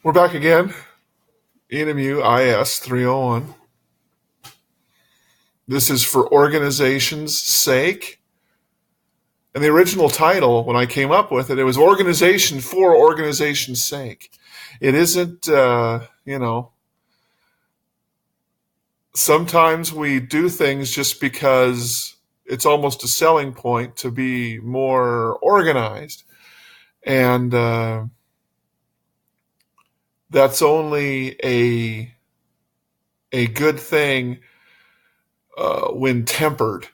We're back again. ENMU IS 301. This is for organization's sake. And the original title, when I came up with it, it was Organization for Organization's Sake. It isn't, sometimes we do things just because it's almost a selling point to be more organized. And that's only a good thing when tempered.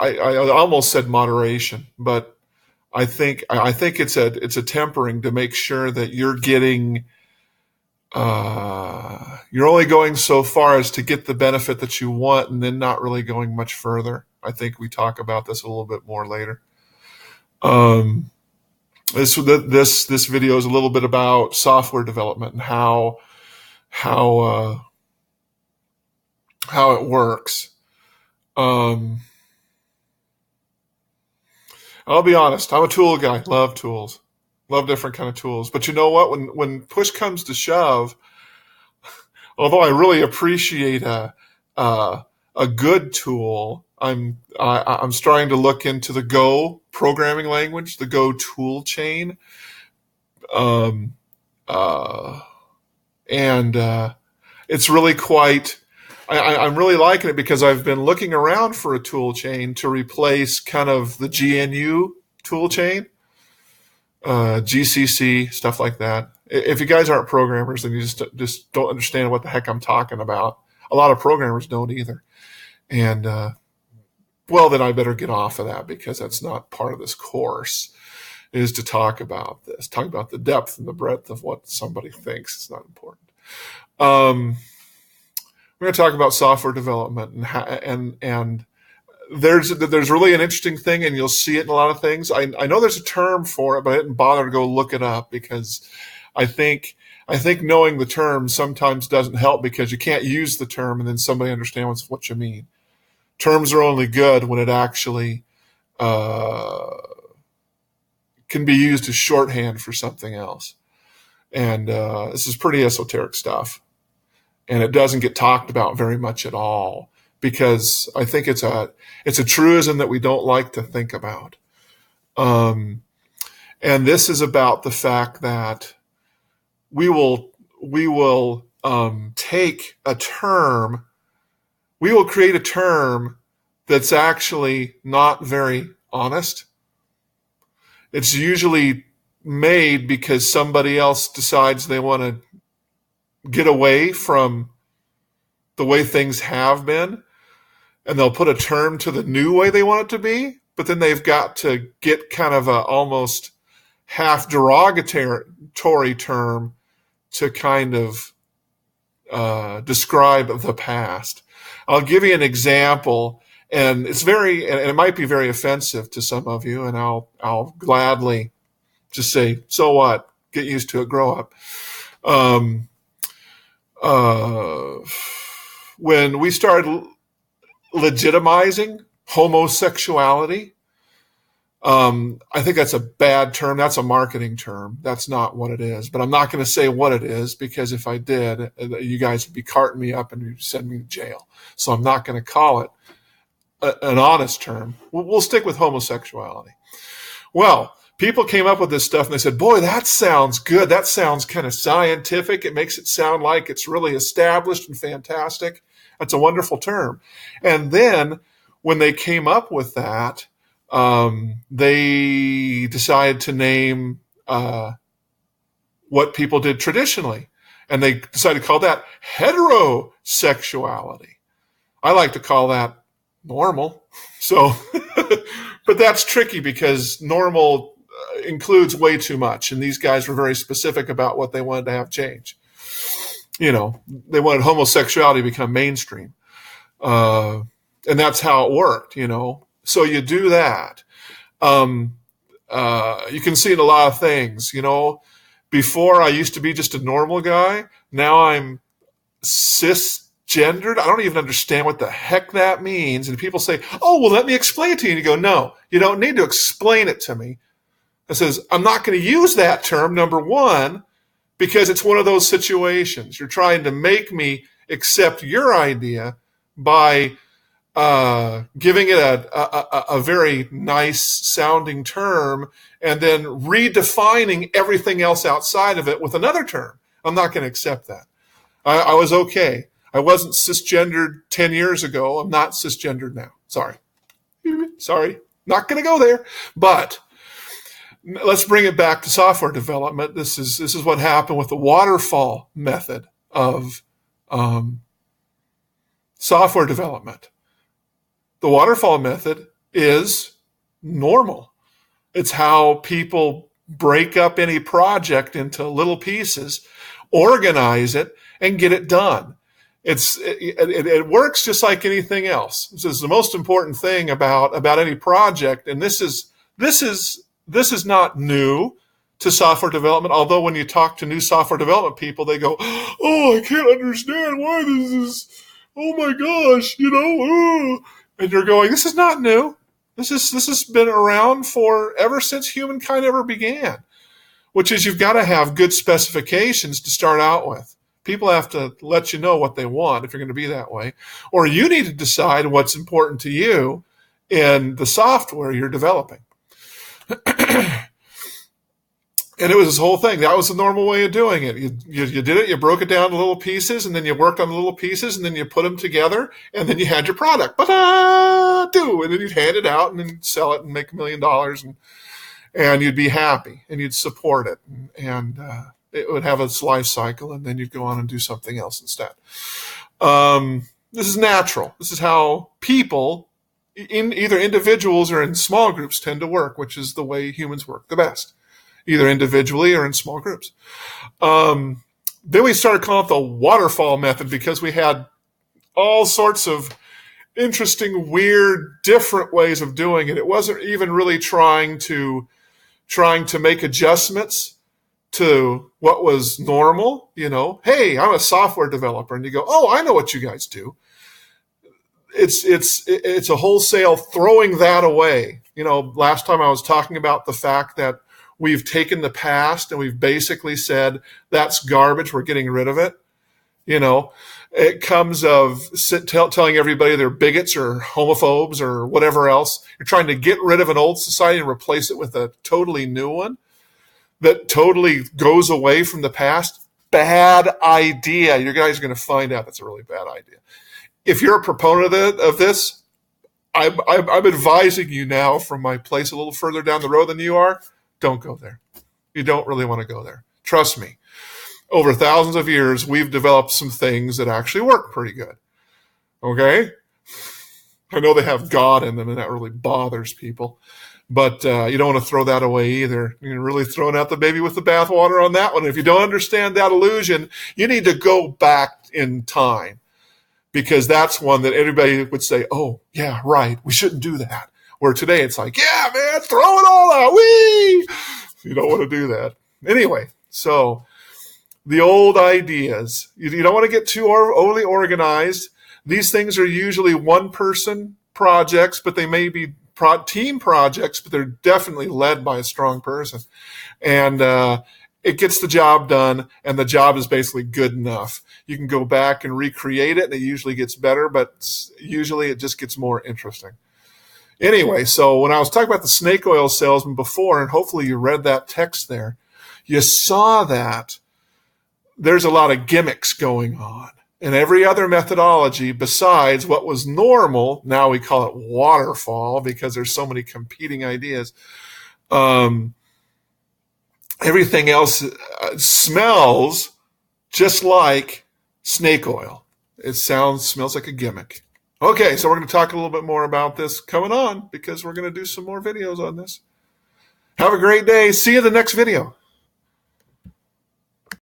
I almost said moderation, but I think it's a tempering to make sure that you're getting you're only going so far as to get the benefit that you want, and then not really going much further. I think we talk about this a little bit more later. This video is a little bit about software development and how it works. I'll be honest, I'm a tool guy. Love tools. Love different kind of tools. But you know what? When push comes to shove, although I really appreciate a good tool, I'm starting to look into the Go programming language, the Go tool chain, and it's really quite. I'm really liking it because I've been looking around for a tool chain to replace kind of the GNU tool chain, GCC, stuff like that. If you guys aren't programmers, then you just don't understand what the heck I'm talking about. A lot of programmers don't either. And, well, then I better get off of that because that's not part of this course, is to talk about this, talk about the depth and the breadth of what somebody thinks. It's not important. We're going to talk about software development and there's really an interesting thing, and you'll see it in a lot of things. I know there's a term for it, but I didn't bother to go look it up because I think knowing the term sometimes doesn't help because you can't use the term and then somebody understands what you mean. Terms are only good when it actually can be used as shorthand for something else. And this is pretty esoteric stuff. And it doesn't get talked about very much at all because I think it's a truism that we don't like to think about. And this is about the fact that we will take a term, we will create a term that's actually not very honest. It's usually made because somebody else decides they want to get away from the way things have been, and they'll put a term to the new way they want it to be, but then they've got to get kind of a almost half derogatory term to kind of describe the past. I'll give you an example, and and it might be very offensive to some of you, and I'll gladly just say, so what? Get used to it, grow up. When we started legitimizing homosexuality, I think that's a bad term. That's a marketing term. That's not what it is. But I'm not going to say what it is because if I did, you guys would be carting me up and you'd send me to jail. So I'm not going to call it an honest term. We'll stick with homosexuality. Well, people came up with this stuff and they said, boy, that sounds good. That sounds kind of scientific. It makes it sound like it's really established and fantastic. That's a wonderful term. And then when they came up with that, they decided to name what people did traditionally. And they decided to call that heterosexuality. I like to call that normal. So, but that's tricky because normal includes way too much, and these guys were very specific about what they wanted to have change. They wanted homosexuality to become mainstream, and that's how it worked. So you do that. You can see it in a lot of things. Before I used to be just a normal guy. Now I'm cisgendered. I don't even understand what the heck that means. And people say, "Oh, well, let me explain it to you." And you go, "No, you don't need to explain it to me." It says, I'm not going to use that term, number one, because it's one of those situations. You're trying to make me accept your idea by giving it a very nice sounding term and then redefining everything else outside of it with another term. I'm not going to accept that. I was okay. I wasn't cisgendered 10 years ago. I'm not cisgendered now. Sorry. Not going to go there. But let's bring it back to software development. This is what happened with the waterfall method of software development. The waterfall method is normal. It's how people break up any project into little pieces, organize it, and get it done. It works just like anything else. This is the most important thing about any project, and this is not new to software development. Although when you talk to new software development people, they go, "Oh, I can't understand why this is. Oh my gosh, oh." And you're going, "This is not new. This has been around for ever since humankind ever began." Which is, you've got to have good specifications to start out with. People have to let you know what they want if you're going to be that way. Or you need to decide what's important to you in the software you're developing. And it was this whole thing. That was the normal way of doing it. You did it, you broke it down to little pieces, and then you worked on the little pieces, and then you put them together, and then you had your product. And then you'd hand it out and then sell it and make $1 million, and you'd be happy, and you'd support it, and it would have its life cycle, and then you'd go on and do something else instead. This is natural. This is how people, in either individuals or in small groups, tend to work, which is the way humans work the best, either individually or in small groups. Then we started calling it the waterfall method because we had all sorts of interesting, weird, different ways of doing it. It wasn't even really trying to make adjustments to what was normal. Hey, I'm a software developer, and you go, "Oh, I know what you guys do." It's a wholesale throwing that away. Last time I was talking about the fact that we've taken the past and we've basically said that's garbage, we're getting rid of it. It comes of telling everybody they're bigots or homophobes or whatever else. You're trying to get rid of an old society and replace it with a totally new one that totally goes away from the past. Bad idea. You guys are going to find out that's a really bad idea. If you're a proponent of this, I'm advising you now from my place a little further down the road than you are. Don't go there. You don't really want to go there. Trust me. Over thousands of years, we've developed some things that actually work pretty good. Okay? I know they have God in them, and that really bothers people. But you don't want to throw that away either. You're really throwing out the baby with the bathwater on that one. If you don't understand that illusion, you need to go back in time, because that's one that everybody would say, "Oh, yeah, right, we shouldn't do that." Where today it's like, "Yeah, man, throw it all out. Whee!" You don't want to do that. Anyway, so the old ideas, you don't want to get too overly organized. These things are usually one-person projects, but they may be team projects, but they're definitely led by a strong person. And it gets the job done, and the job is basically good enough. You can go back and recreate it, and it usually gets better, but usually it just gets more interesting. Anyway, so when I was talking about the snake oil salesman before, and hopefully you read that text there, you saw that there's a lot of gimmicks going on. And every other methodology besides what was normal, now we call it waterfall because there's so many competing ideas. Everything else smells just like snake oil. It smells like a gimmick. Okay, so we're going to talk a little bit more about this coming on because we're going to do some more videos on this. Have a great day. See you in the next video.